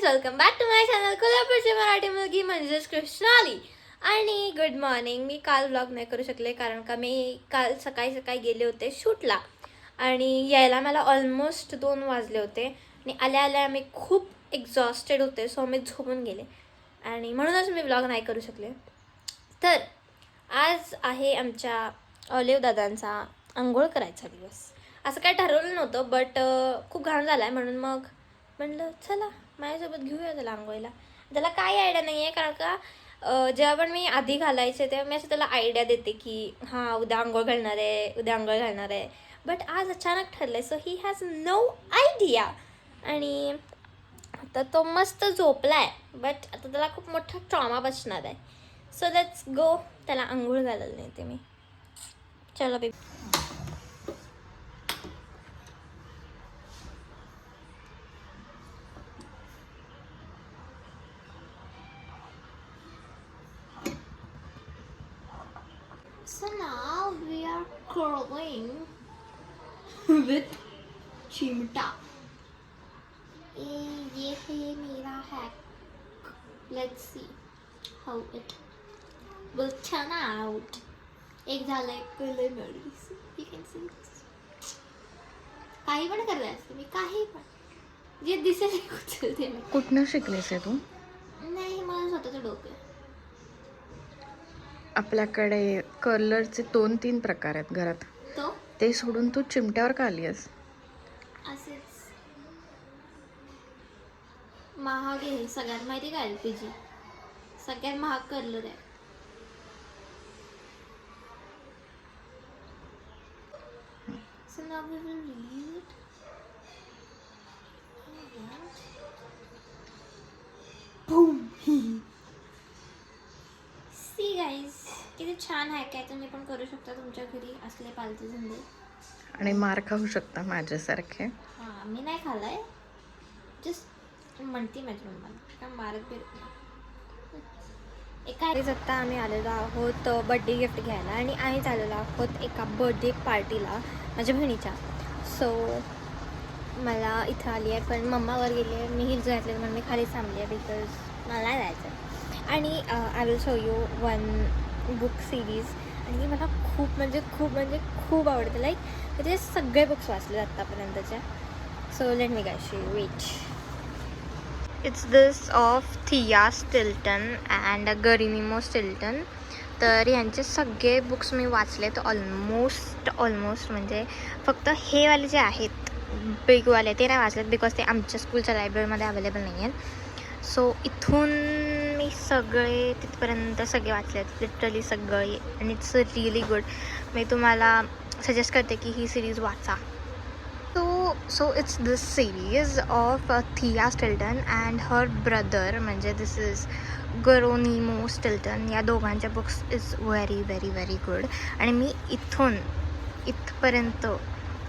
Welcome back to my channel कोल्हापूरची मराठी मुलगी म्हणजेच कृष्णाली. आणि गुड मॉर्निंग. मी काल व्लॉग नाही करू शकले कारण का मी काल सकाळी गेले होते शूटला आणि यायला मला ऑलमोस्ट 2 वाजले होते आणि आल्या मी खूप एक्झॉस्टेड होते, सो मी झोपून गेले आणि म्हणूनच मी व्लॉग नाही करू शकले. तर आज आहे आमच्या ऑलिव्ह दादांचा आंघोळ करायचा दिवस. असं काय ठरवलं नव्हतं, बट खूप घाण झाला आहे म्हणून मग म्हणलं चला माझ्यासोबत घेऊया त्याला आंघोळीला. त्याला काही आयडिया नाही आहे कारण का जेव्हा पण मी आधी घालायचे तेव्हा मी असं त्याला आयडिया देते की हां उद्या आंघोळ घालणार आहे, बट आज अचानक ठरलं आहे, so he has no idea. आणि आता तो मस्त झोपला आहे, बट आता त्याला खूप मोठा ट्रॉमा बसणार आहे. सो लेट्स गो, त्याला आंघोळ घालायला नेते मी. चलो baby. So now we are curling with चिमटा. ये है मेरा hack. Let's see how it will turn out. एक झालंय preliminary. You can see this. काही पण करायचं मी, काही पण जे दिसेल उचलते मी. कुठनं शिकलेस आहे तू? नाही, मला स्वतःचं डोकं आहे. आपल्याकडे कर्लरचे 2-3 प्रकार आहेत घरात, तो ते सोडून तू चिमट्यावर का आली आहेस? असेच महाग आहे सगळ्यात, माहिती काय LPG सगळ्यात महाग कर्लर आहे. So now we will release it. Boom. See guys, किती छान आहे काय. तुम्ही पण करू शकता तुमच्या घरी असले पालतू धंदे आणि मार खाऊ शकता माझ्यासारखे. हां, मी नाही खाल्लाय, जस्ट म्हणते माझ्या मम्माला का मारत बिरत नाही. एका आत्ता आम्ही आलेलो आहोत बड्डे गिफ्ट घ्यायला आणि आम्ही चाललेलो आहोत एका बर्थडे पार्टीला माझ्या बहिणीच्या. सो मला इथं आली आहे, पण मम्मावर गेली आहे. मी हिल्स घातले म्हणून मी खाली थांबली आहे बिकॉज मला नाही जायचं. आणि I will show you one book series आणि मला खूप आवडते. लाईक त्याचे सगळे बुक्स वाचले आत्तापर्यंतच्या. So let me guys show you. Wait. It's this of Thea Stilton and Geronimo Stilton. तर यांचे सगळे बुक्स मी वाचलेत ऑलमोस्ट म्हणजे फक्त हे वाले जे आहेत बिगवाले ते नाही वाचलेत बिकॉज ते आमच्या स्कूलच्या लायब्ररीमध्ये अवेलेबल नाही आहेत. सो इथून मी सगळे तिथपर्यंत सगळे वाचलेत, लिटरली सगळे, आणि इट्स रिअली गुड. मी तुम्हाला सजेस्ट करते की ही सिरीज वाचा. So it's this series of Thea Stilton and her brother, म्हणजे दिस इज गरोनिमो स्टिल्टन. या दोघांच्या बुक्स इज व्हेरी गुड. आणि मी इथपर्यंत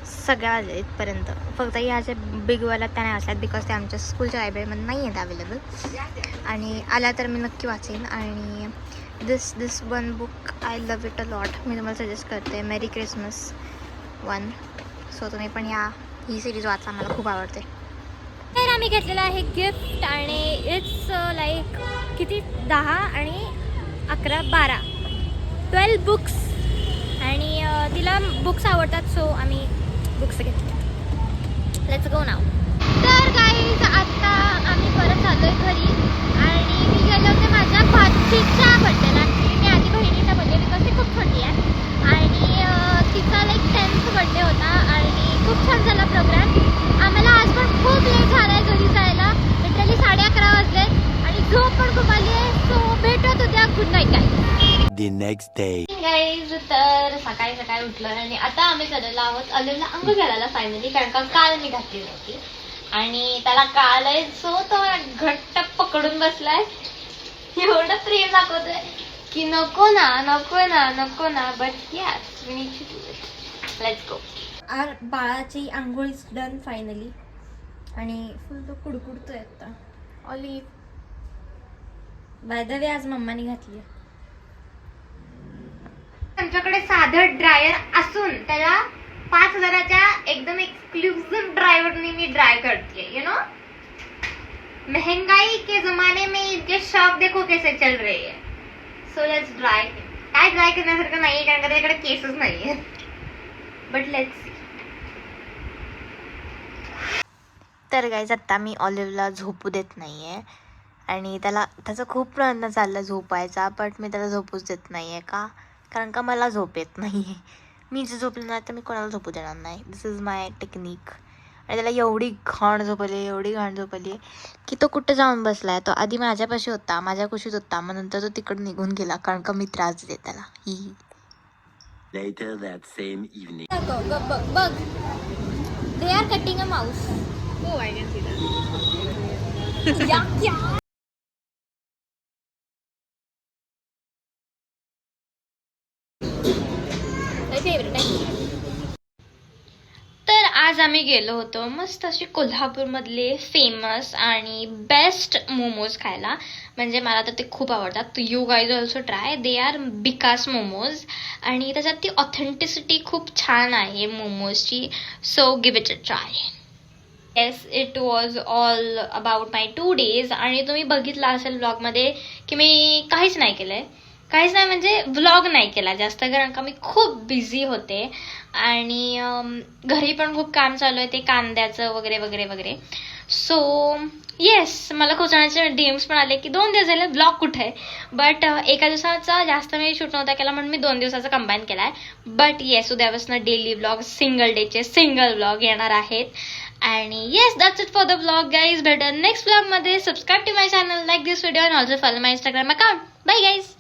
सगळ्या वाचल्या इथपर्यंत. फक्त या ज्या बिगवाल्या त्या नाही वाचल्यात बिकॉज ते आमच्या स्कूलच्या लायब्ररीमध्ये नाही आहेत अवेलेबल, आणि आल्या तर मी नक्की वाचेन. आणि this one book I love it a lot. मी तुम्हाला सजेस्ट करते, मेरी क्रिसमस वन. सो तुम्ही पण ही सिरीज वाचा, मला खूप आवडते. तर आम्ही घेतलेलं आहे गिफ्ट आणि इट्स लाईक किती 10 आणि 11 12 12 बुक्स. आणि तिला बुक्स आवडतात, सो आम्ही बुक्स घेतले. लेट्स गो नाव. तर गाईज आता आम्ही परत आलो आहे घरी आणि मी गेले होते माझ्या भाचीच्या बड्डेला. मी आधी बहिणीचा बड्डे बिकॉज ती खूप छोटी आहे आणि तिचा लाईक 10th बड्डे होता आणि खूप छान झाला प्रोग्राम. आम्हाला आज पण खूप लेट झाला आहे घरी जायला, लिटरली 11:30 वाजले आणि झोप पण खूप आली आहे. सो भेटत उद्या. Good night guys. The next day. Guys तर सकाळी उठलं आणि आता आम्ही चाललेलो आहोत अलिवला अंघोळ घालायला फायनली, कारण का काल मी घातली नव्हती आणि त्याला काल आहे. सो तो घट्ट पकडून बसलाय, एवढं प्रेम दाखवतोय की नको ना, but yes we need to do it. Let's go. बाळाची आंघोळ इज डन फायनली आणि फुल तो कुडकुडतोय आता. ऑलिव्ह बाय द वे आज मम्मानी घातली. आमच्याकडे साधं ड्रायर असून त्याला 5,000च्या एकदम एक्सक्लुसिव्ह ड्रायव्हरनी मी ड्राय करते, यु नो. महंगाई के जमाने में इनके शॉप देखो कैसे चल रहे हैं. So let's dry. काय ड्राय करण्यासारखं नाहीये कारण का त्याच्याकडे केसच नाहीये. But let's see. तर गाईज आत्ता मी ऑलिव्हला झोपू देत नाहीये आणि त्याचा खूप प्रयत्न चालला झोपायचा, बट मी त्याला झोपूच देत नाहीये. का? कारण का मला झोप येत नाहीये. मी जर झोपलं नाही तर मी कोणाला झोपू देणार नाही. दिस इज माय टेक्निक. आणि त्याला एवढी घाण झोपली की तो कुठं जाऊन बसलाय. तो आधी माझ्या कुशीत होता, मग नंतर तो तिकडे निघून गेला कारण का मी त्रास देते त्याला. ही Later that same evening. बघ they are cutting a mouse. हो, I can see that. Favourite आहे. तर आज आम्ही गेलो होतो मस्त असे कोल्हापूरमधले फेमस आणि बेस्ट मोमोज खायला. म्हणजे मला तर ते खूप आवडतात. You guys also try. They are Bikash momos आणि त्याच्यात ती ऑथेंटिसिटी खूप छान आहे मोमोजची. So give it a try. Yes, it was all about my 2 days. आणि तुम्ही बघितला असेल ब्लॉगमध्ये की मी काहीच नाही म्हणजे व्लॉग नाही केला जास्त कारण का मी खूप बिझी होते आणि घरी पण खूप काम चालू आहे ते कांद्याचं वगैरे वगैरे वगैरे. सो येस, मला खूप जणांचे DMs पण आले की 2 दिवस झाले ब्लॉग कुठे आहे. बट एका दिवसाचा जास्त मी शूट नव्हता केला म्हणून मी 2 दिवसाचा कंबाईन केला आहे. बट येस, उद्यापासून डेली ब्लॉग सिंगल डेचे सिंगल ब्लॉग येणार आहेत. आणि yes, that's it for the blog guys. भेटूया नेक्स्ट ब्लॉगमध्ये. Subscribe to my channel, like this video and also follow my Instagram account. Bye guys.